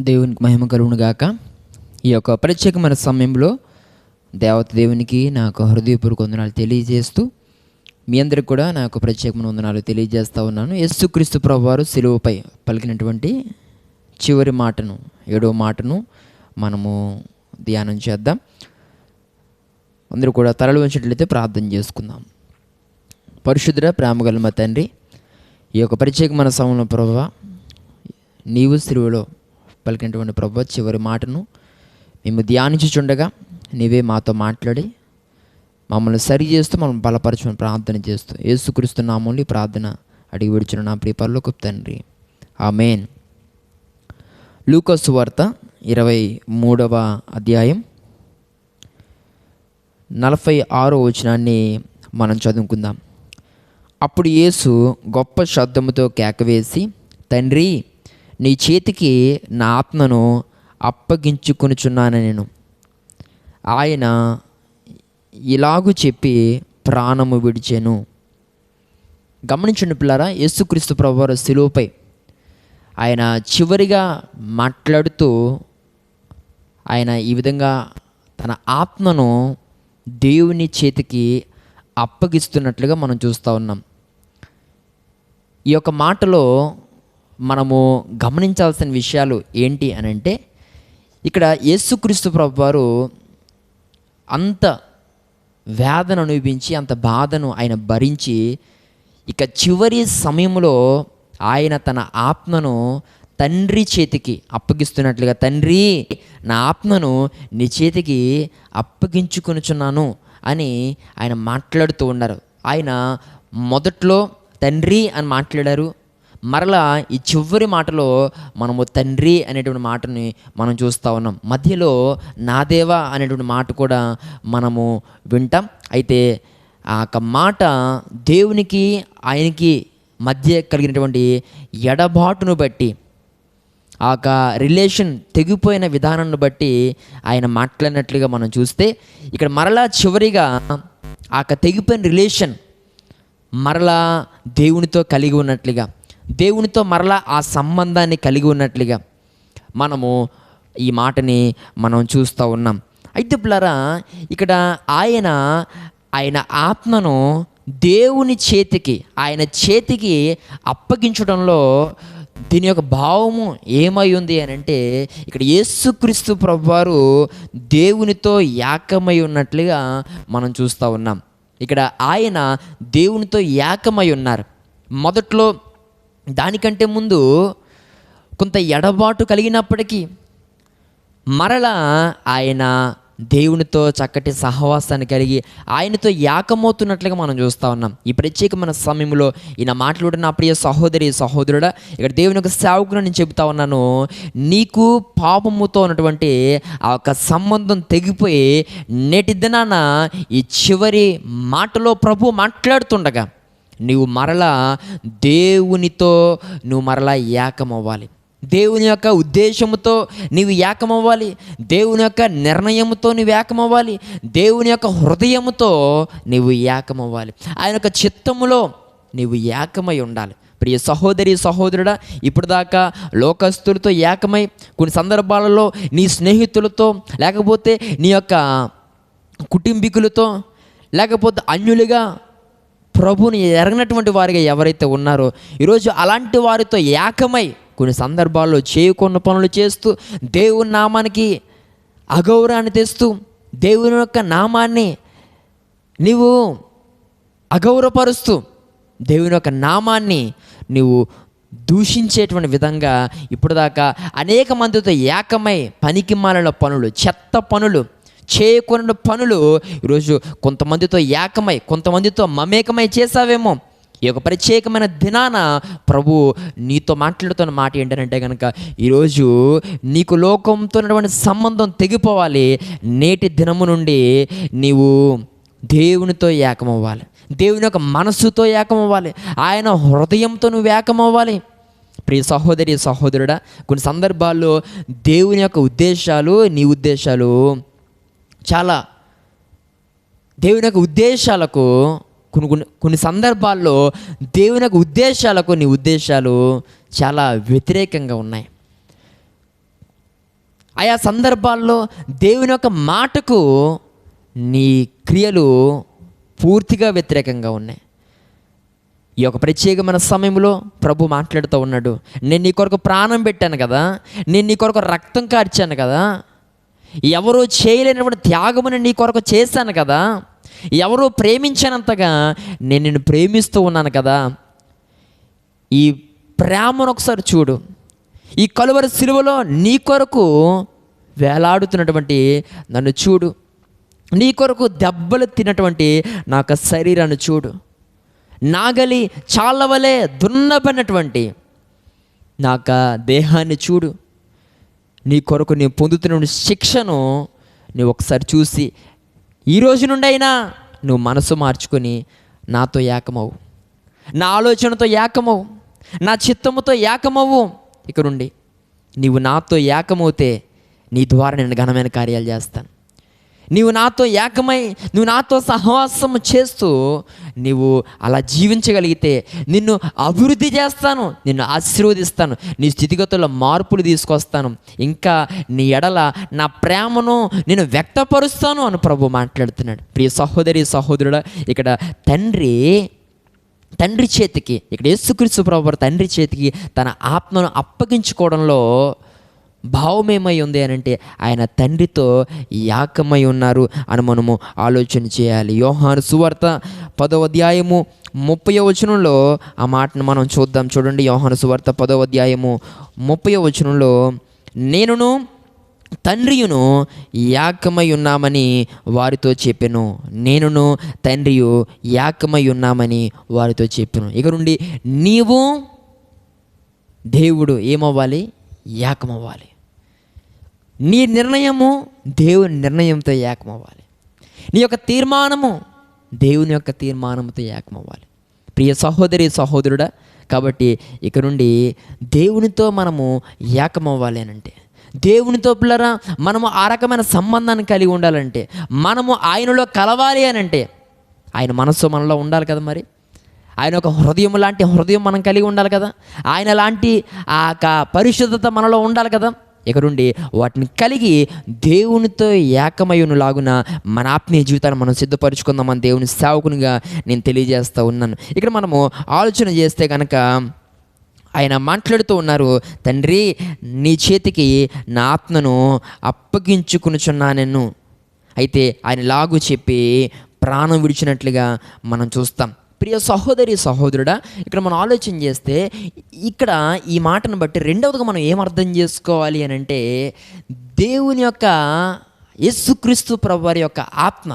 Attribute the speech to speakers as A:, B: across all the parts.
A: దేవునికి మహిమ కలుగును గాక. ఈ యొక్క ప్రత్యేకమైన సమయంలో దేవత దేవునికి నా యొక్క హృదయపూర్వక వందనాలు తెలియజేస్తూ మీ అందరికి కూడా నా యొక్క ప్రత్యేకమైన వందనాలు తెలియజేస్తూ ఉన్నాను. యేసుక్రీస్తు ప్రభువారు సిలువపై పలికినటువంటి చివరి మాటను, 7వ మాటను మనము ధ్యానం చేద్దాం. అందరూ కూడా తలలు వంచినట్లయితే ప్రార్థన చేసుకుందాం. పరిశుద్ధ ప్రేమగల మా తండ్రి, ఈ యొక్క ప్రత్యేకమైన సమయంలో ప్రభువా, నీవు సిలువలో పలికినటువంటి ప్రభువా చివరి మాటను మేము ధ్యానించుచుండగా నీవే మాతో మాట్లాడి మమ్మల్ని సరి చేస్తూ మమ్మల్ని బలపరచమని ప్రార్థన చేస్తూ యేసుక్రీస్తు నామములో ఈ ప్రార్థన అడిగి విడుచున్న నా ప్రియ పరలోకపు తండ్రి, ఆమేన్. లూకా సువార్త 23వ అధ్యాయం 46వ వచనాన్ని మనం చదువుకుందాం. అప్పుడు యేసు గొప్ప శబ్దముతో కేకవేసి, తండ్రి, నీ చేతికి నా ఆత్మను అప్పగించుకొనుచున్నాను నేను. ఆయన ఇలాగు చెప్పి ప్రాణము విడిచెను. గమనించండి పిల్లారా, యేసుక్రీస్తు ప్రభువారు సిలువపై ఆయన చివరిగా మాట్లాడుతూ ఆయన ఈ విధంగా తన ఆత్మను దేవుని చేతికి అప్పగిస్తున్నట్లుగా మనం చూస్తూ ఉన్నాం. ఈ యొక్క మాటలో మనము గమనించాల్సిన విషయాలు ఏంటి అని అంటే, ఇక్కడ యేసుక్రీస్తు ప్రభువారు అంత వేదన అనుభవించి, అంత బాధను ఆయన భరించి, ఇక చివరి సమయంలో ఆయన తన ఆత్మను తండ్రి చేతికి అప్పగిస్తున్నట్లుగా, తండ్రి, నా ఆత్మను నీ చేతికి అప్పగించుకొనుచున్నాను అని ఆయన మాట్లాడుతూ ఉన్నారు. ఆయన మొదట్లో తండ్రి అని మాట్లాడారు. మరలా ఈ చివరి మాటలో మనము తండ్రి అనేటువంటి మాటని మనం చూస్తూ ఉన్నాం. మధ్యలో నా దేవా అనేటువంటి మాట కూడా మనము వింటాం. అయితే ఆ యొక్క మాట దేవునికి ఆయనకి మధ్య కలిగినటువంటి ఎడబాటును బట్టి, ఆ యొక్క రిలేషన్ తెగిపోయిన విధానాన్ని బట్టి ఆయన మాట్లాడినట్లుగా మనం చూస్తే, ఇక్కడ మరలా చివరిగా ఆ యొక్క తెగిపోయిన రిలేషన్ మరలా దేవునితో కలిగి ఉన్నట్లుగా, దేవునితో మరలా ఆ సంబంధాన్ని కలిగి ఉన్నట్లుగా మనము ఈ మాటని మనం చూస్తూ ఉన్నాం. అయితే పిల్లరా, ఇక్కడ ఆయన ఆత్మను దేవుని చేతికి, ఆయన చేతికి అప్పగించడంలో దీని యొక్క భావము ఏమై ఉంది అని అంటే, ఇక్కడ యేసుక్రీస్తు ప్రభువారు దేవునితో ఏకమై ఉన్నట్లుగా మనం చూస్తూ ఉన్నాం. ఇక్కడ ఆయన దేవునితో ఏకమై ఉన్నారు. మొదట్లో దానికంటే ముందు కొంత ఎడబాటు కలిగినప్పటికీ మరలా ఆయన దేవునితో చక్కటి సహవాసాన్ని కలిగి ఆయనతో ఏకమవుతున్నట్లుగా మనం చూస్తూ ఉన్నాం. ఈ ప్రత్యేకమైన సమయంలో ఈయన మాట్లాడిన నా ప్రియ సహోదరి సహోదరుడా, ఇక్కడ దేవుని యొక్క సేవకుని నేను చెబుతా ఉన్నాను, నీకు పాపముతో ఉన్నటువంటి ఆ యొక్క సంబంధం తెగిపోయి నేటి దినాన ఈ చివరి మాటలో ప్రభు మాట్లాడుతుండగా నీవు మరలా దేవునితో మరలా ఏకమవ్వాలి. దేవుని యొక్క ఉద్దేశముతో నీవు ఏకమవ్వాలి. దేవుని యొక్క నిర్ణయంతో నీవు ఏకమవ్వాలి. దేవుని యొక్క హృదయముతో నీవు ఏకమవ్వాలి. ఆయన యొక్క చిత్తములో నీవు ఏకమై ఉండాలి. ప్రియ సహోదరి సహోదరుడా, ఇప్పుడు దాకా లోకస్తులతో ఏకమై, కొన్ని సందర్భాలలో నీ స్నేహితులతో, లేకపోతే నీ యొక్క కుటుంబీకులతో, లేకపోతే అన్యులుగా ప్రభుని ఎరగనటువంటి వారిగా ఎవరైతే ఉన్నారో, ఈరోజు అలాంటి వారితో ఏకమై కొన్ని సందర్భాల్లో చేయకున్న పనులు చేస్తూ, దేవుని నామానికి అగౌరవాన్ని తెస్తూ, దేవుని యొక్క నామాన్ని నీవు అగౌరవపరుస్తూ, దేవుని యొక్క నామాన్ని నీవు దూషించేటువంటి విధంగా ఇప్పుడు దాకా అనేక మందితో ఏకమై పనికిమాలిన పనులు, చెత్త పనులు, చేయకున్న పనులు ఈరోజు కొంతమందితో ఏకమై, కొంతమందితో మమేకమై చేసావేమో. ఈ యొక్క ప్రత్యేకమైన దినాన ప్రభు నీతో మాట్లాడుతున్న మాట ఏంటంటే కనుక, ఈరోజు నీకు లోకంతో ఉన్నటువంటి సంబంధం తెగిపోవాలి. నేటి దినము నుండి నీవు దేవునితో ఏకమవ్వాలి. దేవుని యొక్క మనస్సుతో ఏకమవ్వాలి. ఆయన హృదయంతో నువ్వు ఏకమవ్వాలి. ప్రియ సహోదరి సహోదరుడా, కొన్ని సందర్భాల్లో దేవుని యొక్క ఉద్దేశాలు, నీ ఉద్దేశాలు చాలా, దేవుని యొక్క ఉద్దేశాలకు కొన్ని సందర్భాల్లో దేవుని యొక్క ఉద్దేశాలకు నీ ఉద్దేశాలు చాలా వ్యతిరేకంగా ఉన్నాయి. ఆయా సందర్భాల్లో దేవుని యొక్క మాటకు నీ క్రియలు పూర్తిగా వ్యతిరేకంగా ఉన్నాయి. ఈ యొక్క ప్రత్యేకమైన సమయంలో ప్రభు మాట్లాడుతూ ఉన్నాడు, నేను నీ కొరకు ప్రాణం పెట్టాను కదా, నేను నీ కొరకు రక్తం కార్చాను కదా, ఎవరూ చేయలేనటువంటి త్యాగముని నీ కొరకు చేశాను కదా, ఎవరూ ప్రేమించనంతగా నేను నిన్ను ప్రేమిస్తూ ఉన్నాను కదా. ఈ ప్రేమను ఒకసారి చూడు. ఈ కలువరి సిలువలో నీ కొరకు వేలాడుతున్నటువంటి నన్ను చూడు. నీ కొరకు దెబ్బలు తిన్నటువంటి నా యొక్క శరీరాన్ని చూడు. నాగలి చాలవలే దున్నబడినటువంటి నా యొక్క దేహాన్ని చూడు. నీ కొరకు నేను పొందుతున్న శిక్షను నువ్వు ఒకసారి చూసి ఈ రోజు నుండి అయినా నువ్వు మనసు మార్చుకొని నాతో ఏకమవు, నా ఆలోచనతో ఏకమవు, నా చిత్తముతో ఏకమవు. ఇక నుండి నీవు నాతో ఏకమవుతే నీ ద్వారా నేను ఘనమైన కార్యాలు చేస్తాను. నీవు నాతో ఏకమై నువ్వు నాతో సహవాసం చేస్తూ నీవు అలా జీవించగలిగితే నిన్ను అభివృద్ధి చేస్తాను, నిన్ను ఆశీర్వదిస్తాను, నీ స్థితిగతుల్లో మార్పులు తీసుకొస్తాను, ఇంకా నీ ఎడల నా ప్రేమను నేను వ్యక్తపరుస్తాను అని ప్రభు మాట్లాడుతున్నాడు. ప్రియ సహోదరి సహోదరుడా, ఇక్కడ తండ్రి చేతికి, ఇక్కడ యేసుక్రీస్తు ప్రభువు తండ్రి చేతికి తన ఆత్మను అప్పగించుకోవడంలో భావమేమై ఉంది అని అంటే ఆయన తండ్రితో ఏకమై ఉన్నారు అని మనము ఆలోచన చేయాలి. యోహాను సువార్త 10వ అధ్యాయము 30వ వచనంలో ఆ మాటను మనం చూద్దాం. చూడండి, యోహాను సువార్త 10వ అధ్యాయము 30వ వచనంలో, నేనును తండ్రియును ఏకమై ఉన్నామని వారితో చెప్పెను. నేనును తండ్రియు ఏకమై ఉన్నామని వారితో చెప్పెను. ఇక నుండి నీవు దేవుడు ఏమవ్వాలి? ఏకమవ్వాలి. నీ నిర్ణయము దేవుని నిర్ణయంతో ఏకమవ్వాలి. నీ యొక్క తీర్మానము దేవుని యొక్క తీర్మానంతో ఏకమవ్వాలి. ప్రియ సహోదరి సహోదరుడా, కాబట్టి ఇక నుండి దేవునితో మనము ఏకమవ్వాలి అని అంటే, దేవునితో పిల్లరా మనము ఆ రకమైన సంబంధాన్ని కలిగి ఉండాలంటే, మనము ఆయనలో కలవాలి అని అంటే ఆయన మనస్సు మనలో ఉండాలి కదా. మరి ఆయన ఒక హృదయం లాంటి హృదయం మనం కలిగి ఉండాలి కదా. ఆయన లాంటి ఆ పరిశుద్ధత మనలో ఉండాలి కదా. ఇక నుండి వాటిని కలిగి దేవునితో ఏకమయ్యునులాగున మన ఆత్మీయ జీవితాన్ని మనం సిద్ధపరచుకుందామని దేవుని సేవకునిగా నేను తెలియజేస్తూ ఉన్నాను. ఇక్కడ మనము ఆలోచన చేస్తే కనుక ఆయన మాట్లాడుతూ ఉన్నారు, తండ్రి నీ చేతికి నా ఆత్మను అప్పగించుకునిచున్నాను. అయితే ఆయన లాగు చెప్పి ప్రాణం విడిచినట్లుగా మనం చూస్తాం. ప్రియ సహోదరి సహోదరుడా, ఇక్కడ మనం ఆలోచన చేస్తే ఇక్కడ ఈ మాటను బట్టి రెండవదిగా మనం ఏం అర్థం చేసుకోవాలి అని అంటే, దేవుని యొక్క యేసుక్రీస్తు ప్రభువారి యొక్క ఆత్మ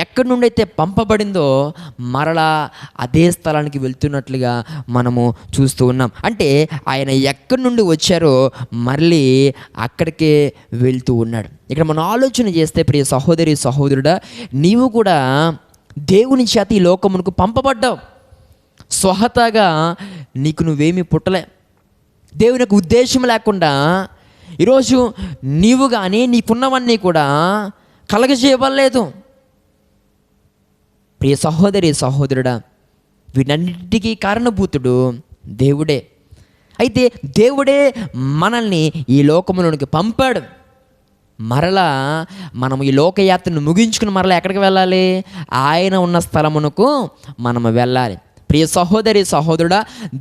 A: ఎక్కడి నుండి అయితే పంపబడిందో మరలా అదే స్థలానికి వెళ్తున్నట్లుగా మనము చూస్తూ ఉన్నాం. అంటే ఆయన ఎక్కడి నుండి వచ్చారో మళ్ళీ అక్కడికే వెళ్తూ ఉన్నాడు. ఇక్కడ మనం ఆలోచన చేస్తే ప్రియ సహోదరి సహోదరుడా, నీవు కూడా దేవుని చేత ఈ లోకమునకు పంపబడ్డావు. స్వహతగా నీకు నువ్వేమీ పుట్టలే. దేవుని యొక్క ఉద్దేశం లేకుండా ఈరోజు నీవు కానీ నీకున్నవన్నీ కూడా కలగజేయబడలేదు. ప్రియ సహోదరి సహోదరుడా, వీటన్నిటికీ కారణభూతుడు దేవుడే. అయితే దేవుడే మనల్ని ఈ లోకములోనికి పంపాడు. మరలా మనం ఈ లోకయాత్రను ముగించుకుని మరలా ఎక్కడికి వెళ్ళాలి? ఆయన ఉన్న స్థలమునకు మనం వెళ్ళాలి. ప్రియ సహోదరి సహోదరుడా,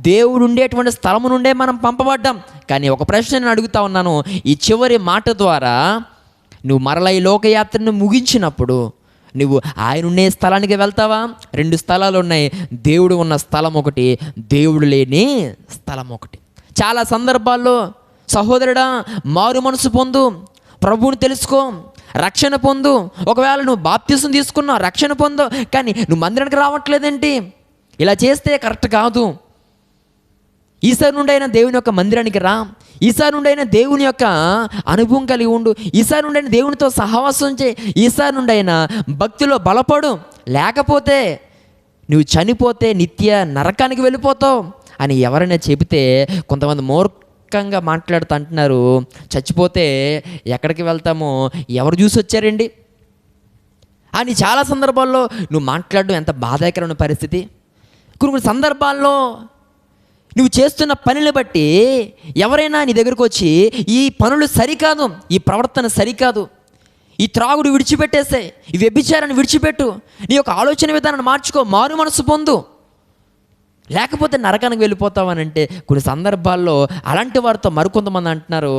A: దేవుడు ఉండేటువంటి స్థలము నుండే మనం పంపబడ్డాం. కానీ ఒక ప్రశ్న నేను అడుగుతా ఉన్నాను, ఈ చివరి మాట ద్వారా నువ్వు మరలా ఈ లోకయాత్రను ముగించినప్పుడు నువ్వు ఆయన ఉండే స్థలానికి వెళ్తావా? 2 స్థలాలు ఉన్నాయి. దేవుడు ఉన్న స్థలం ఒకటి, దేవుడు లేని స్థలం ఒకటి. చాలా సందర్భాల్లో సహోదరుడా, మారు మనసు పొందు, ప్రభువుని తెలుసుకో, రక్షణ పొందు. ఒకవేళ నువ్వు బాప్తిసం తీసుకున్నావు, రక్షణ పొందు, కానీ నువ్వు మందిరానికి రావట్లేదేంటి? ఇలా చేస్తే కరెక్ట్ కాదు. ఈసారి నుండి అయినా దేవుని యొక్క మందిరానికి రా. ఈసారి నుండి అయినా దేవుని యొక్క అనుభవం కలిగి ఉండు. ఈసారి నుండి అయినా దేవునితో సహవాసం చేయి. ఈసారి నుండి అయినా భక్తిలో బలపడు. లేకపోతే నువ్వు చనిపోతే నిత్య నరకానికి వెళ్ళిపోతావు అని ఎవరైనా చెబితే కొంతమంది మూర్ఖంగా మాట్లాడుతూ అంటున్నారు, చచ్చిపోతే ఎక్కడికి వెళ్తామో ఎవరు చూసి వచ్చారండి అని చాలా సందర్భాల్లో నువ్వు మాట్లాడడం ఎంత బాధాకరమైన పరిస్థితి. కొన్ని సందర్భాల్లో నువ్వు చేస్తున్న పనిని బట్టి ఎవరైనా నీ దగ్గరకు వచ్చి ఈ పనులు సరికాదు, ఈ ప్రవర్తన సరికాదు, ఈ త్రాగుడు విడిచిపెట్టేసే, ఈ వ్యభిచారాన్ని విడిచిపెట్టు, నీ యొక్క ఆలోచన విధానాన్ని మార్చుకో, మారు మనసు పొందు, లేకపోతే నరకానికి వెళ్ళిపోతావనంటే కొన్ని సందర్భాల్లో అలాంటి వారితో మరికొంతమంది అంటున్నారు,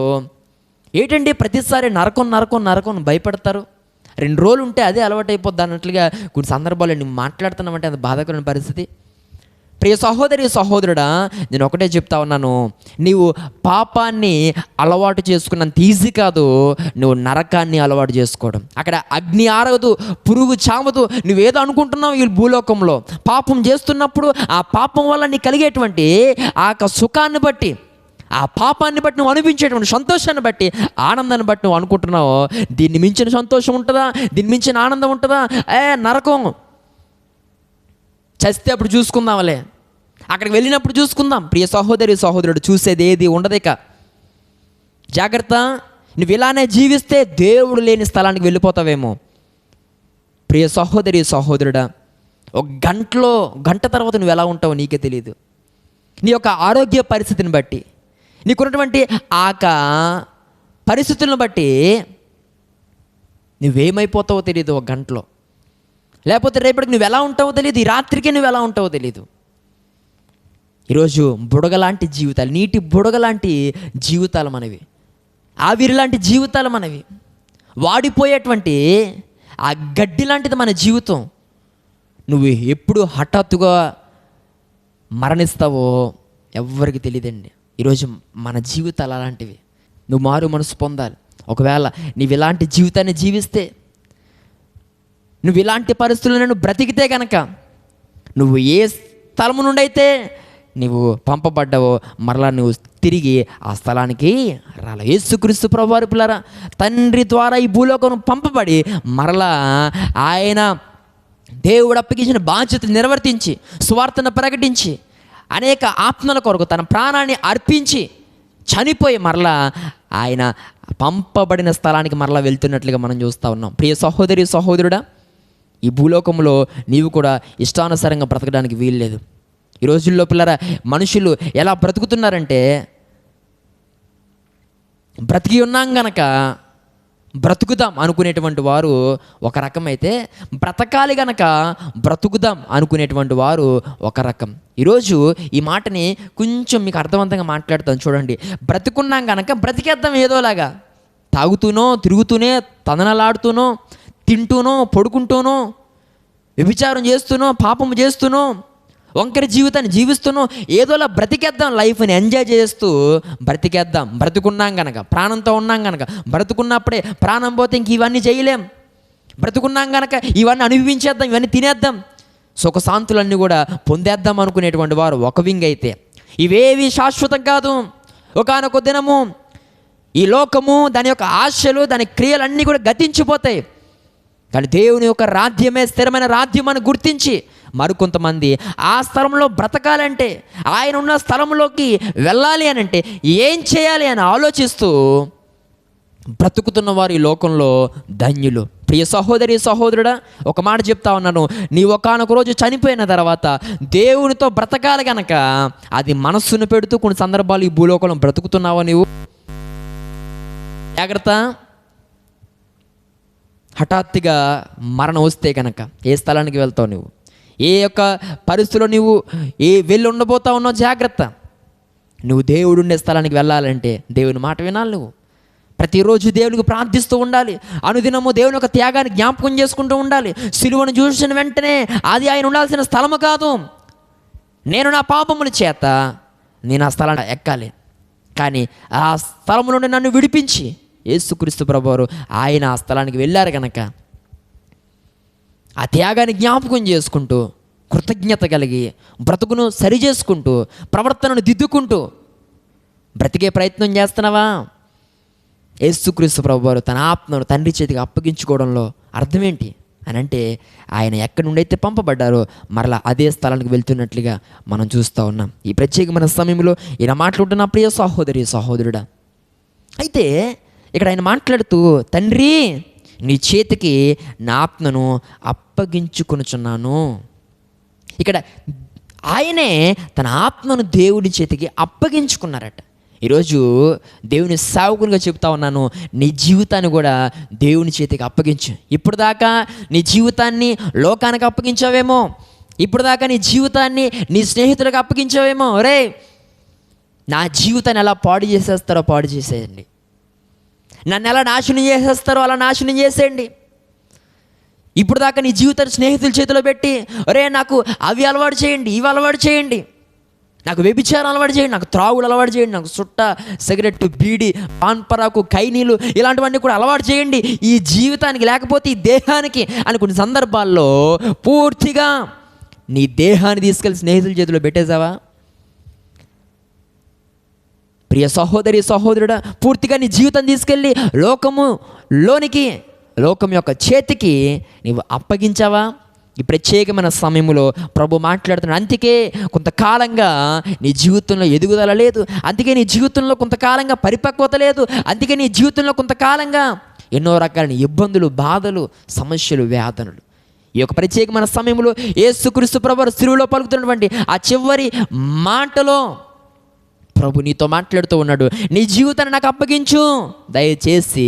A: ఏంటంటే ప్రతిసారి నరకం నరకం నరకం భయపడతారు, 2 రోజులు ఉంటే అదే అలవాటు అయిపోద్ది అన్నట్లుగా కొన్ని సందర్భాల్లో నువ్వు మాట్లాడుతున్నామంటే అది బాధాకరమైన పరిస్థితి. ప్రియ సహోదరి సహోదరుడా, నేను ఒకటే చెప్తా ఉన్నాను, నీవు పాపాన్ని అలవాటు చేసుకున్నంత ఈజీ కాదు నువ్వు నరకాన్ని అలవాటు చేసుకోవడం. అక్కడ అగ్ని ఆరదు, పురుగు చావదు. నువ్వేదో అనుకుంటున్నావు ఈ భూలోకంలో పాపం చేస్తున్నప్పుడు ఆ పాపం వల్ల నీకు కలిగేటువంటి ఆ సుఖాన్ని బట్టి, ఆ పాపాన్ని బట్టి నువ్వు అనిపించేటువంటి సంతోషాన్ని బట్టి, ఆనందాన్ని బట్టి నువ్వు అనుకుంటున్నావు దీన్ని మించిన సంతోషం ఉంటుందా, దీన్ని మించిన ఆనందం ఉంటుందా, నరకం చస్తే అప్పుడు చూసుకుందాంలే, అక్కడికి వెళ్ళినప్పుడు చూసుకుందాం. ప్రియ సహోదరి సహోదరుడు, చూసేది ఏది ఉండదేక జాగ్రత్త. నువ్వు ఇలానే జీవిస్తే దేవుడు లేని స్థలానికి వెళ్ళిపోతావేమో. ప్రియ సహోదరి సహోదరుడా, ఒక గంట తర్వాత నువ్వు ఎలా ఉంటావో నీకే తెలియదు. నీ యొక్క ఆరోగ్య పరిస్థితిని బట్టి, నీకున్నటువంటి పరిస్థితులను బట్టి నువ్వేమైపోతావో తెలియదు ఒక గంటలో. లేకపోతే రేపటికి నువ్వు ఎలా ఉంటావో తెలియదు, ఈ రాత్రికి నువ్వు ఎలా ఉంటావో తెలియదు. ఈరోజు బుడగలాంటి జీవితాలు, నీటి బుడగలాంటి జీవితాలు మనవి, ఆవిరిలాంటి జీవితాలు మనవి, వాడిపోయేటువంటి ఆ గడ్డి లాంటిది మన జీవితం. నువ్వు ఎప్పుడు హఠాత్తుగా మరణిస్తావో ఎవ్వరికి తెలియదండి. ఈరోజు మన జీవితాలు అలాంటివి. నువ్వు మారు మనసు పొందాలి. ఒకవేళ నీవు ఇలాంటి జీవితాన్ని జీవిస్తే, నువ్వు ఇలాంటి పరిస్థితులను బ్రతికితే కనుక, నువ్వు ఏ స్థలము నుండి అయితే నువ్వు పంపబడ్డావో మరలా నువ్వు తిరిగి ఆ స్థలానికి రాలే. యేసుక్రీస్తు ప్రభువారు పిల్లరా, తండ్రి ద్వారా ఈ భూలోకం పంపబడి మరలా ఆయన దేవుడు అప్పగించిన బాధ్యతలు నిర్వర్తించి, సువార్తను ప్రకటించి, అనేక ఆత్మల కొరకు తన ప్రాణాన్ని అర్పించి చనిపోయి మరలా ఆయన పంపబడిన స్థలానికి మరలా వెళ్తున్నట్లుగా మనం చూస్తూ ఉన్నాం. ప్రియ సహోదరి సహోదరుడా, ఈ భూలోకంలో నీవు కూడా ఇష్టానుసారంగా బ్రతకడానికి వీల్లేదు. ఈ రోజుల్లో పిల్లరా, మనుషులు ఎలా బ్రతుకుతున్నారంటే, బ్రతికి ఉన్నాం గనక బ్రతుకుదాం అనుకునేటువంటి వారు ఒక రకమైతే, బ్రతకాలి గనక బ్రతుకుదాం అనుకునేటువంటి వారు ఒక రకం. ఈరోజు ఈ మాటని కొంచెం మీకు అర్థవంతంగా మాట్లాడుతాను చూడండి. బ్రతుకున్నాం గనక బ్రతికేద్దాం ఏదోలాగా, తాగుతూనో తిరుగుతూనే తననలాడుతూనో తింటూనో పడుకుంటూనో వ్యభిచారం చేస్తూనో పాపము చేస్తూనో వంకరి జీవితాన్ని జీవిస్తూనో ఏదోలా బ్రతికేద్దాం, లైఫ్ని ఎంజాయ్ చేస్తూ బ్రతికేద్దాం. బ్రతుకున్నాం కనుక, ప్రాణంతో ఉన్నాం కనుక, బ్రతుకున్నప్పుడే ప్రాణం పోతే ఇంక ఇవన్నీ చేయలేం. బ్రతుకున్నాం కనుక ఇవన్నీ అనుభవించేద్దాం, ఇవన్నీ తినేద్దాం, సుఖశాంతులన్నీ కూడా పొందేద్దాం అనుకునేటువంటి వారు ఒక వింగ్ అయితే, ఇవేవి శాశ్వతం కాదు. ఒకానొక దినము ఈ లోకము, దాని యొక్క ఆశలు, దాని క్రియలన్నీ కూడా గతించిపోతాయి. కానీ దేవుని యొక్క రాజ్యమే స్థిరమైన రాజ్యం అని గుర్తించి మరికొంతమంది ఆ స్థలంలో బ్రతకాలంటే, ఆయన ఉన్న స్థలంలోకి వెళ్ళాలి అని అంటే ఏం చేయాలి అని ఆలోచిస్తూ బ్రతుకుతున్న వారు ఈ లోకంలో ధన్యులు. ప్రియ సహోదరి సహోదరుడా, ఒక మాట చెప్తా ఉన్నాను, నీ ఒకానొక రోజు చనిపోయిన తర్వాత దేవునితో బ్రతకాలి కనుక అది మనస్సును పెడుతూ కొన్ని సందర్భాలు ఈ భూలోకంలో బ్రతుకుతున్నావా నీవు? జాగ్రత్త. హఠాత్తుగా మరణం వస్తే కనుక ఏ స్థలానికి వెళ్తావు నువ్వు? ఏ యొక్క పరిస్థితిలో నువ్వు వెళ్ళి ఉండబోతా ఉన్నావు? జాగ్రత్త. నువ్వు దేవుడు ఉండే స్థలానికి వెళ్ళాలంటే దేవుని మాట వినాలి. నువ్వు ప్రతిరోజు దేవునికి ప్రార్థిస్తూ ఉండాలి. అనుదినము దేవుని యొక్క త్యాగాన్ని జ్ఞాపకం చేసుకుంటూ ఉండాలి. సిలువను చూసిన వెంటనే అది ఆయన ఉండాల్సిన స్థలము కాదు. నేను నా పాపముల చేత నేను ఆ స్థలాన్ని ఎక్కాలి, కానీ ఆ స్థలము నుండి నన్ను విడిపించి యేసుక్రీస్తు ప్రభువారు ఆయన ఆ స్థలానికి వెళ్ళారు కనుక ఆ త్యాగాన్ని జ్ఞాపకం చేసుకుంటూ, కృతజ్ఞత కలిగి, బ్రతుకును సరి చేసుకుంటూ, ప్రవర్తనను దిద్దుకుంటూ బ్రతికే ప్రయత్నం చేస్తున్నావా? యేసుక్రీస్తు ప్రభువారు తన ఆత్మను తండ్రి చేతికి అప్పగించుకోవడంలో అర్థం ఏంటి అని అంటే, ఆయన ఎక్కడి నుండి అయితే పంపబడ్డారో మరలా అదే స్థలానికి వెళ్తున్నట్లుగా మనం చూస్తూ ఉన్నాం. ఈ ప్రత్యేకమైన సమయంలో ఈయన మాట్లాడుతున్న ప్రియ సహోదరి సహోదరుడా, అయితే ఇక్కడ ఆయన మాట్లాడుతూ, తండ్రి నీ చేతికి నా ఆత్మను అప్పగించుకొనుచున్నాను. ఇక్కడ ఆయనే తన ఆత్మను దేవుడి చేతికి అప్పగించుకున్నారట. ఈరోజు దేవుని సేవకునిగా చెప్తా ఉన్నాను, నీ జీవితాన్ని కూడా దేవుని చేతికి అప్పగించు. ఇప్పుడు దాకా నీ జీవితాన్ని లోకానికి అప్పగించావేమో, ఇప్పుడు దాకా నీ జీవితాన్ని నీ స్నేహితులకు అప్పగించావేమో. రే, నా జీవితాన్ని ఎలా పాడు చేసేస్తారో పాడు చేసేయండి, నన్ను ఎలా నాశనం చేసేస్తారో అలా నాశనం చేసేయండి. ఇప్పుడు దాకా నీ జీవితాన్ని స్నేహితుల చేతిలో పెట్టి, రే నాకు అవి అలవాటు చేయండి, ఇవి అలవాటు చేయండి, నాకు వ్యభిచారం అలవాటు చేయండి, నాకు త్రాగుడు అలవాటు చేయండి, నాకు సుట్ట, సిగరెట్, బీడి, పాన్ పరాకు, కైనీలు ఇలాంటివన్నీ కూడా అలవాటు చేయండి ఈ జీవితానికి, లేకపోతే ఈ దేహానికి అని కొన్ని సందర్భాల్లో పూర్తిగా నీ దేహాన్ని తీసుకెళ్ళి స్నేహితుల చేతిలో పెట్టేశావా? ప్రియ సహోదరి సహోదరుడా, పూర్తిగా నీ జీవితం తీసుకెళ్ళి లోకం యొక్క చేతికి నీవు అప్పగించావా? ఈ ప్రత్యేకమైన సమయంలో ప్రభు మాట్లాడుతున్నాడు. అందుకే కొంతకాలంగా నీ జీవితంలో ఎదుగుదల లేదు, అందుకే నీ జీవితంలో కొంతకాలంగా పరిపక్వత లేదు, అందుకే నీ జీవితంలో కొంతకాలంగా ఎన్నో రకాలైన ఇబ్బందులు, బాధలు, సమస్యలు, వేదనలు. ఈ యొక్క ప్రత్యేకమైన సమయంలో యేసుక్రీస్తు ప్రభువు సిలువలో పలుకుతున్నటువంటి ఆ చివరి మాటలో ప్రభు నీతో మాట్లాడుతూ ఉన్నాడు. నీ జీవితాన్ని నాకు అప్పగించు, దయచేసి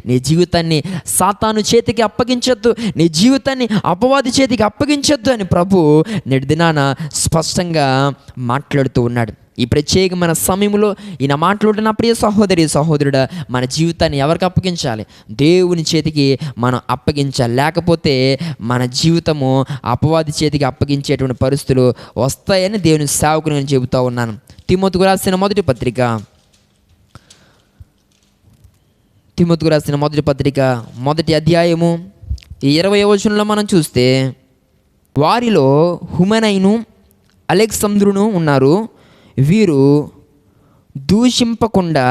A: నీ జీవితాన్ని సాతాను చేతికి అప్పగించొద్దు, నీ జీవితాన్ని అపవాది చేతికి అప్పగించొద్దు అని ప్రభు నేటి దినాన స్పష్టంగా మాట్లాడుతూ ఉన్నాడు. ఈ ప్రత్యేకమైన సమయంలో ఈయన మాట్లాడుతున్న ప్రియ సహోదరి సహోదరుడా, మన జీవితాన్ని ఎవరికి అప్పగించాలి? దేవుని చేతికి మనం అప్పగించాలి. లేకపోతే మన జీవితము అపవాది చేతికి అప్పగించేటువంటి పరిస్థితులు వస్తాయని దేవుని సేవకుని నేను చెబుతూ ఉన్నాను. తిమోతికి రాసిన మొదటి పత్రిక మొదటి అధ్యాయము 20వ వచనంలో మనం చూస్తే, వారిలో హుమెనైను అలెగ్జంద్రును ఉన్నారు, వీరు దూషింపకుండా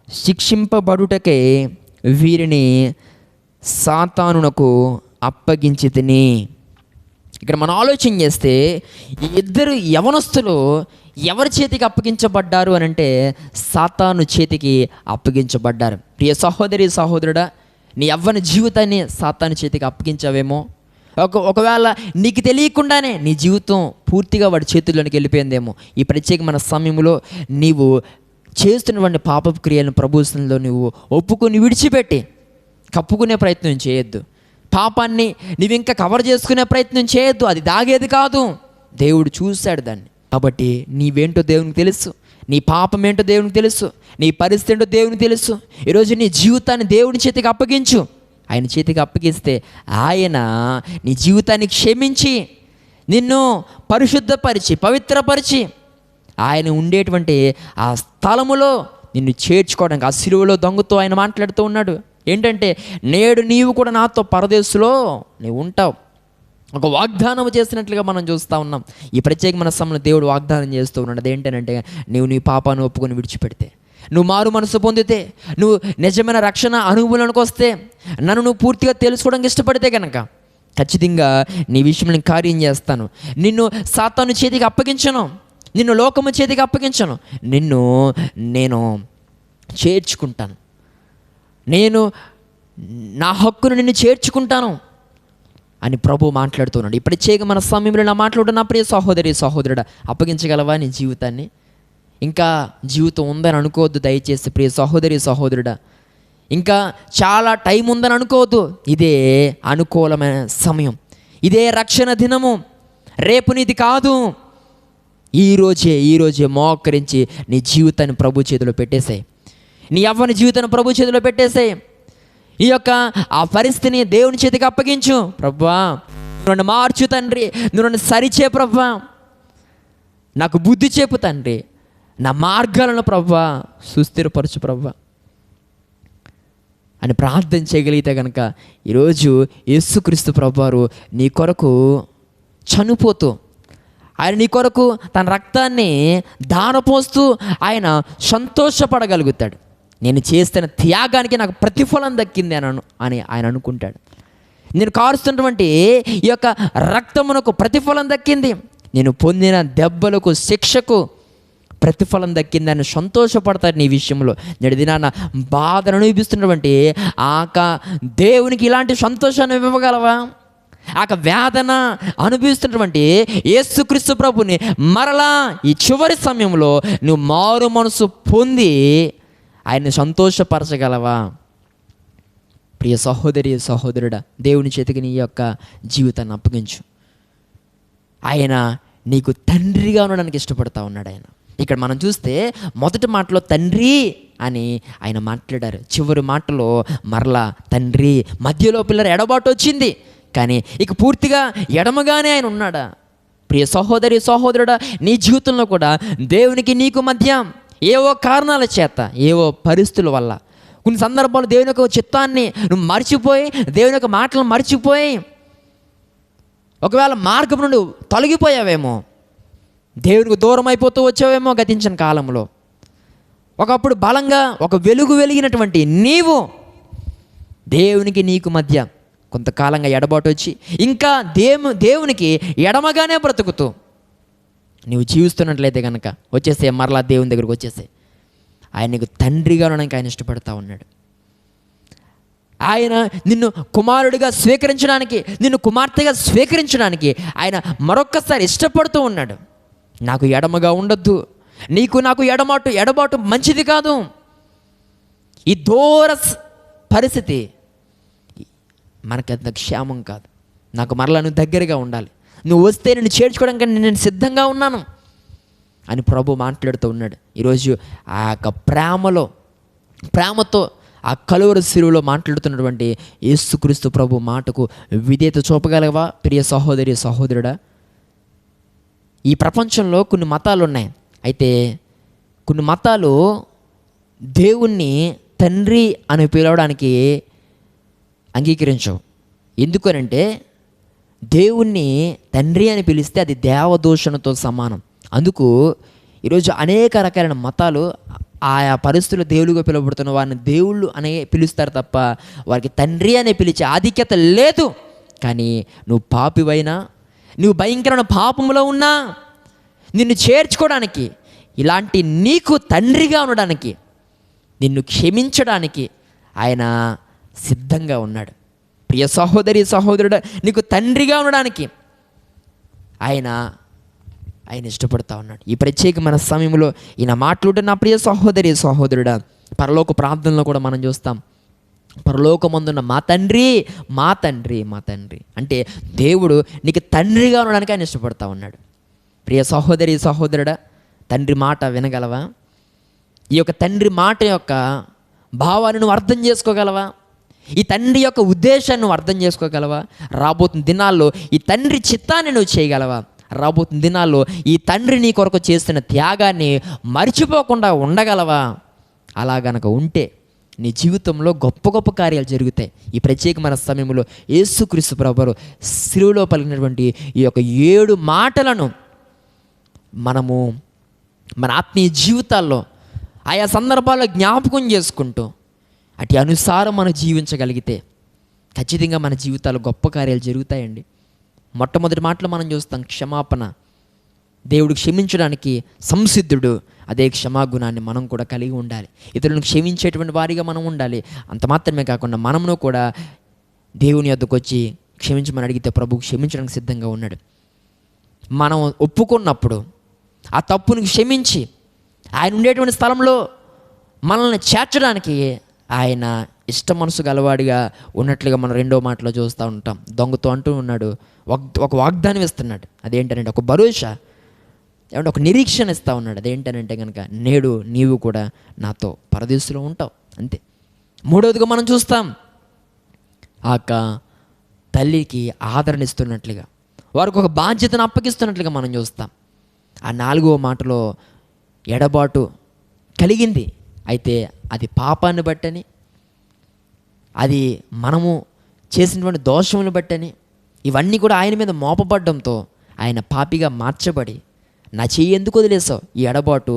A: శిక్షింపబడుటకే వీరిని సాతానునకు అప్పగించితిని. ఇక్కడ మనం ఆలోచన చేస్తే ఈ ఇద్దరు యవనస్తులు ఎవరి చేతికి అప్పగించబడ్డారు అని అంటే సాతాను చేతికి అప్పగించబడ్డారు. ప్రియ సహోదరి సహోదరుడా, నీ యవ్వన జీవితాన్ని సాతాను చేతికి అప్పగించావేమో. ఒకవేళ నీకు తెలియకుండానే నీ జీవితం పూర్తిగా వాడి చేతుల్లోనికి వెళ్ళిపోయిందేమో. ఈ ప్రత్యేకమైన సమయంలో నీవు చేస్తున్నటువంటి పాపపు క్రియలను ప్రభుత్వంలో నువ్వు ఒప్పుకొని విడిచిపెట్టి కప్పుకునే ప్రయత్నం చేయొద్దు. పాపాన్ని నువ్వు ఇంకా కవర్ చేసుకునే ప్రయత్నం చేయొద్దు. అది దాగేది కాదు, దేవుడు చూశాడు దాన్ని. కాబట్టి నీవేంటో దేవునికి తెలుసు, నీ పాపం ఏంటో దేవునికి తెలుసు, నీ పరిస్థితి ఏంటో దేవునికి తెలుసు. ఈరోజు నీ జీవితాన్ని దేవుని చేతికి అప్పగించు. ఆయన చేతికి అప్పగిస్తే ఆయన నీ జీవితాన్ని క్షమించి నిన్ను పరిశుద్ధపరిచి పవిత్రపరిచి ఆయన ఉండేటువంటి ఆ స్థలములో నిన్ను చేర్చుకోవడానికి ఆ సిలువలో దొంగతో ఆయన మాట్లాడుతూ ఉన్నాడు. ఏంటంటే, నేడు నీవు కూడా నాతో పరదేశులో నీవు ఉంటావు. ఒక వాగ్దానం చేసినట్లుగా మనం చూస్తూ ఉన్నాం. ఈ ప్రత్యేకమైన సమయంలో దేవుడు వాగ్దానం చేస్తూ ఉన్నాడు. అదేంటంటే, నీవు నీ పాపాన్ని ఒప్పుకొని విడిచిపెడితే, నువ్వు మారు మనసు పొందితే, నువ్వు నిజమైన రక్షణ అనుభవంలోకి వస్తే, నన్ను నువ్వు పూర్తిగా తెలుసుకోవడానికి ఇష్టపడితే కనుక ఖచ్చితంగా నీ విషయంలో నేను కార్యం చేస్తాను. నిన్ను సాతాను చేతికి అప్పగించను, నిన్ను లోకము చేతికి అప్పగించను, నేను చేర్చుకుంటాను, నేను నా హక్కును నిన్ను చేర్చుకుంటాను అని ప్రభు మాట్లాడుతున్నాడు. ఈ ప్రత్యేకమైన సమయంలో నా మాట్లాడుతున్న ప్రియ సహోదరి సహోదరుడా, అప్పగించగలవా నీ జీవితాన్ని? ఇంకా జీవితం ఉందని అనుకోవద్దు దయచేసి ప్రియ సహోదరి సహోదరుడా. ఇంకా చాలా టైం ఉందని అనుకోవద్దు. ఇదే అనుకూలమైన సమయం, ఇదే రక్షణ దినము. రేపు నీది కాదు, ఈరోజే మోకరించి నీ జీవితాన్ని ప్రభు చేతిలో పెట్టేసాయి. నీ యవ్వన జీవితాన్ని ప్రభు చేతిలో పెట్టేసాయి. ఈ యొక్క ఆ పరిస్థితిని దేవుని చేతికి అప్పగించు. ప్రభువా, నన్ను మార్చు తండ్రి, నువ్వు నన్ను సరిచే ప్రభువా, నాకు బుద్ధి చెప్పు తండ్రి, నా మార్గాలను ప్రభువా సుస్థిరపరచు ప్రభువా అని ప్రార్థన చేయగలిగితే కనుక ఈరోజు యేసుక్రీస్తు ప్రభువారు నీ కొరకు చనిపోతూ, ఆయన నీ కొరకు తన రక్తాన్ని దారపోస్తూ ఆయన సంతోషపడగలుగుతాడు. నేను చేస్తున్న త్యాగానికి నాకు ప్రతిఫలం దక్కింది అని ఆయన అనుకుంటాడు. నేను కారుస్తున్నటువంటి ఈ యొక్క రక్తమునకు ప్రతిఫలం దక్కింది, నేను పొందిన దెబ్బలకు శిక్షకు ప్రతిఫలం దక్కిందని సంతోషపడతాడు నీ విషయంలో. నేడు దినాన బాధను అనుభవిస్తున్నటువంటి దేవునికి ఇలాంటి సంతోషాన్ని ఇవ్వగలవా? ఆ వేదన అనుభవిస్తున్నటువంటి యేసుక్రీస్తు ప్రభుని మరలా ఈ చివరి సమయంలో నువ్వు మారు మనసు పొంది ఆయన్ని సంతోషపరచగలవా? ప్రియ సహోదరి సహోదరుడా, దేవుని చేతికి నీ యొక్క జీవితాన్ని అప్పగించు. ఆయన నీకు తండ్రిగా ఉండడానికి ఇష్టపడతా ఉన్నాడు. ఆయన ఇక్కడ మనం చూస్తే మొదటి మాటలో తండ్రి అని ఆయన మాట్లాడారు, చివరి మాటలో మరలా తండ్రి. మధ్యలో పిల్లల ఎడబాటు వచ్చింది, కానీ ఇక పూర్తిగా ఎడమగానే ఆయన ఉన్నాడా? ప్రియ సహోదరి సహోదరుడా, నీ జీవితంలో కూడా దేవునికి నీకు మధ్య ఏవో కారణాల చేత, ఏవో పరిస్థితుల వల్ల, కొన్ని సందర్భాలు దేవుని యొక్క చిత్తాన్ని నువ్వు మర్చిపోయి, దేవుని యొక్క మాటలను మర్చిపోయి, ఒకవేళ మార్గం నుండి తొలగిపోయావేమో, దేవునికి దూరం అయిపోతూ వచ్చావేమో గతించిన కాలంలో. ఒకప్పుడు బలంగా ఒక వెలుగు వెలిగినటువంటి నీవు దేవునికి నీకు మధ్య కొంతకాలంగా ఎడబాటు వచ్చి ఇంకా దేవునికి ఎడమగానే బ్రతుకుతూ నీవు జీవిస్తున్నట్లయితే కనుక వచ్చేసే, మరలా దేవుని దగ్గరకు వచ్చేసే. ఆయన నీకు తండ్రిగా ఉండడానికి ఆయన ఇష్టపడతా ఉన్నాడు. ఆయన నిన్ను కుమారుడిగా స్వీకరించడానికి, నిన్ను కుమార్తెగా స్వీకరించడానికి ఆయన మరొక్కసారి ఇష్టపడుతూ ఉన్నాడు. నాకు ఎడమగా ఉండొద్దు, నీకు నాకు ఎడబాటు మంచిది కాదు. ఈ దూర పరిస్థితి మనకంత క్షేమం కాదు. నాకు మరలా నువ్వు దగ్గరగా ఉండాలి, నువ్వు వస్తే నేను చేర్చుకోవడానికి నేను సిద్ధంగా ఉన్నాను అని ప్రభు మాట్లాడుతూ ఉన్నాడు. ఈరోజు ఆ యొక్క ప్రేమతో ఆ కలువరి శిలువలో మాట్లాడుతున్నటువంటి యేసుక్రీస్తు ప్రభు మాటకు విధేయత చూపగలవా? ప్రియ సహోదరి సహోదరుడా, ఈ ప్రపంచంలో కొన్ని మతాలు ఉన్నాయి. అయితే కొన్ని మతాలు దేవుణ్ణి తండ్రి అని పిలవడానికి అంగీకరించవు. ఎందుకనంటే దేవుణ్ణి తండ్రి అని పిలిస్తే అది దేవదూషణతో సమానం. అందుకు ఈరోజు అనేక రకాలైన మతాలు ఆయా పరిస్థితులు దేవుళ్ళుగా పిలువబడుతున్న వారిని దేవుళ్ళు అనే పిలుస్తారు తప్ప వారికి తండ్రి అనే పిలిచే ఆధిక్యత లేదు. కానీ నువ్వు పాపివైనా, నువ్వు భయంకరమైన పాపంలో ఉన్నా, నిన్ను చేర్చుకోవడానికి, ఇలాంటి నీకు తండ్రిగా ఉండడానికి, నిన్ను క్షమించడానికి ఆయన సిద్ధంగా ఉన్నాడు. ప్రియ సహోదరి సహోదరుడు, నీకు తండ్రిగా ఉండడానికి ఆయన ఇష్టపడుతూ ఉన్నాడు. ఈ ప్రత్యేకమైన సమయంలో ఈయన మాట్లాడుతున్న నా ప్రియ సహోదరి సహోదరుడా, పరలోక ప్రార్థనలో కూడా మనం చూస్తాం, పరలోకమందున్న మా తండ్రి మా తండ్రి మా తండ్రి అంటే దేవుడు నీకు తండ్రిగా ఉండడానికి ఆయన ఇష్టపడుతూ ఉన్నాడు. ప్రియ సహోదరి సహోదరుడా, తండ్రి మాట వినగలవా? ఈ యొక్క తండ్రి మాట యొక్క భావాన్ని నువ్వు అర్థం చేసుకోగలవా? ఈ తండ్రి యొక్క ఉద్దేశాన్ని నువ్వు అర్థం చేసుకోగలవా? రాబోతున్న దినాల్లో ఈ తండ్రి చిత్తాన్ని నువ్వు చేయగలవా? రాబోతున్న దినాల్లో ఈ తండ్రి నీ కొరకు చేస్తున్న త్యాగాన్ని మర్చిపోకుండా ఉండగలవా? అలా గనక ఉంటే నీ జీవితంలో గొప్ప గొప్ప కార్యాలు జరుగుతాయి. ఈ ప్రత్యేకమైన సమయంలో యేసుక్రీస్తు ప్రభువు శిలువలో పలికినటువంటి ఈ యొక్క 7 మాటలను మనము మన ఆత్మీయ జీవితాల్లో ఆయా సందర్భాల్లో జ్ఞాపకం చేసుకుంటూ అటు అనుసారం మనం జీవించగలిగితే ఖచ్చితంగా మన జీవితాల్లో గొప్ప కార్యాలు జరుగుతాయండి. మొట్టమొదటి మాటలో మనం చూస్తాం క్షమాపణ. దేవుడు క్షమించడానికి సంసిద్ధుడు. అదే క్షమాగుణాన్ని మనం కూడా కలిగి ఉండాలి. ఇతరులను క్షమించేటువంటి వారిగా మనం ఉండాలి. అంత మాత్రమే కాకుండా మనమును కూడా దేవుని యొద్దకు వచ్చి క్షమించమని అడిగితే ప్రభు క్షమించడానికి సిద్ధంగా ఉన్నాడు. మనం ఒప్పుకున్నప్పుడు ఆ తప్పును క్షమించి ఆయన ఉండేటువంటి స్థలంలో మనల్ని చేర్చడానికి ఆయన ఇష్ట మనసు గలవాడిగా ఉన్నట్లుగా మనం 2వ మాటలో చూస్తూ ఉంటాం. దొంగతో అంటూ ఉన్నాడు, ఒక వాగ్దానం ఇస్తున్నాడు. అదేంటనంటే ఒక భరోసా, ఏమంటే ఒక నిరీక్షణ ఇస్తూ ఉన్నాడు. అదేంటనంటే కనుక నేడు నీవు కూడా నాతో పరదేశంలో ఉంటావు, అంతే. 3వదిగా మనం చూస్తాం ఆ తల్లికి ఆదరణ ఇస్తున్నట్లుగా, వారికి ఒక బాధ్యతను అప్పగిస్తున్నట్లుగా మనం చూస్తాం. ఆ 4వ మాటలో ఎడబాటు కలిగింది, అయితే అది పాపాన్ని బట్టని, అది మనము చేసినటువంటి దోషములను బట్టని, ఇవన్నీ కూడా ఆయన మీద మోపబడ్డంతో ఆయన పాపిగా మార్చబడి, నా చెయ్యి ఎందుకు వదిలేసావు, ఈ ఎడబాటు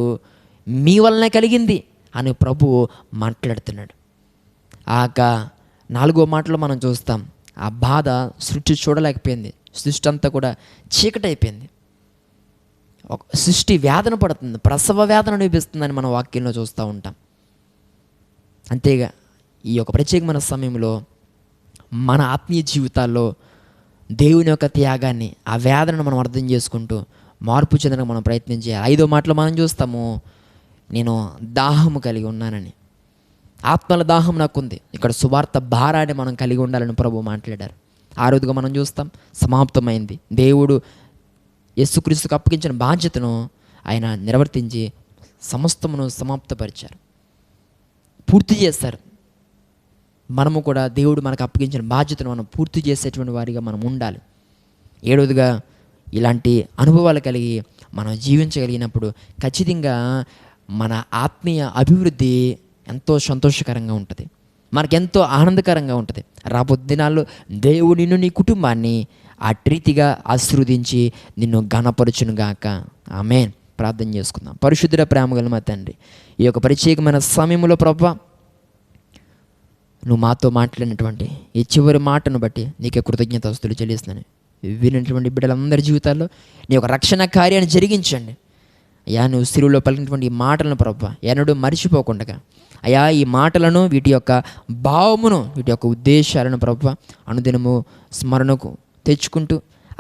A: మీ వలనే కలిగింది అని ప్రభువు మాట్లాడుతున్నాడు. ఆ 4వ మాటలో మనం చూస్తాం ఆ బాధ సృష్టి చూడలేకపోయింది. సృష్టి అంతా కూడా చీకటి అయిపోయింది. సృష్టి వేదన పడుతుంది, ప్రసవ వేదన అనిపిస్తుందని మన వాక్యంలో చూస్తూ ఉంటాం. అంతేగా ఈ యొక్క ప్రత్యేకమైన సమయంలో మన ఆత్మీయ జీవితాల్లో దేవుని యొక్క త్యాగాన్ని, ఆ వేదనను మనం అర్థం చేసుకుంటూ మార్పు చెందడానికి మనం ప్రయత్నం చేయాలి. 5వ మాటలో మనం చూస్తాము, నేను దాహము కలిగి ఉన్నానని. ఆత్మల దాహం నాకుంది. ఇక్కడ సువార్త భారాన్ని మనం కలిగి ఉండాలని ప్రభు మాట్లాడారు. 6వదిగా మనం చూస్తాం, సమాప్తమైంది. దేవుడు యేసుక్రీస్తుకు అప్పగించిన బాధ్యతను ఆయన నిర్వర్తించి సమస్తమును సమాప్తపరిచారు, పూర్తి చేస్తారు. మనము కూడా దేవుడు మనకు అప్పగించిన బాధ్యతను మనం పూర్తి చేసేటువంటి వారిగా మనం ఉండాలి. 7వదిగా ఇలాంటి అనుభవాలు కలిగి మనం జీవించగలిగినప్పుడు ఖచ్చితంగా మన ఆత్మీయ అభివృద్ధి ఎంతో సంతోషకరంగా ఉంటుంది, మనకెంతో ఆనందకరంగా ఉంటుంది. రాబోయే దినాల్లో దేవుడు నిన్ను, నీ కుటుంబాన్ని అట్రీతిగా ఆశీర్వదించి నిన్ను ఘనపరచునుగాక. ఆమేన్. ప్రార్థన చేసుకుందాం. పరిశుద్ధుడ, ప్రేమగల మా తండ్రి, ఈ యొక్క ప్రత్యేకమైన సమయంలో ప్రభువా, నువ్వు మాతో మాట్లాడినటువంటి ఈ చివరి మాటను బట్టి నీకే కృతజ్ఞతాస్తుతులు చెల్లిస్తున్నాను. విన్నటువంటి బిడ్డలందరి జీవితాల్లో నీ యొక్క రక్షణ కార్యాన్ని జరిగించండి అయ్యా. నువ్వు సిలువలో పలికినటువంటి ఈ మాటలను ప్రభువా ఎన్నడూ మర్చిపోకుండా అయ్యా, ఈ మాటలను, వీటి యొక్క భావమును, వీటి యొక్క ఉద్దేశాలను ప్రభువా అనుదినము స్మరణకు తెచ్చుకుంటూ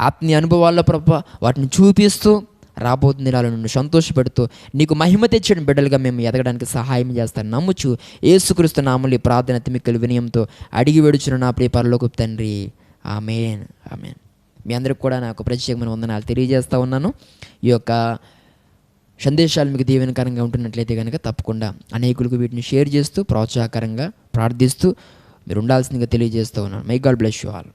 A: ఆత్మీయ అనుభవాల్లో ప్రభువా వాటిని చూపిస్తూ రాబోతున్న దినాలను నిన్ను సంతోషపెడుతూ నీకు మహిమ తెచ్చిన బిడ్డలుగా మేము ఎదగడానికి సహాయం చేస్తాను నమ్ముచు యేసుక్రీస్తు నామములో ఈ ప్రార్థన మిక్కిలి వినయంతో అడిగి వేడుచున్న నా ప్రియ పరలోకపు తండ్రి. ఆమేన్, ఆమేన్. మీ అందరికి కూడా నాకు ప్రత్యేకమైన వందనాలు తెలియజేస్తూ ఉన్నాను. ఈ యొక్క సందేశాలు మీకు దీవెనకరంగా ఉంటున్నట్లయితే కనుక తప్పకుండా అనేకులకు వీటిని షేర్ చేస్తూ ప్రోత్సాహకరంగా ప్రార్థిస్తూ మీరు ఉండాల్సిందిగా తెలియజేస్తూ ఉన్నాను. My God bless you all.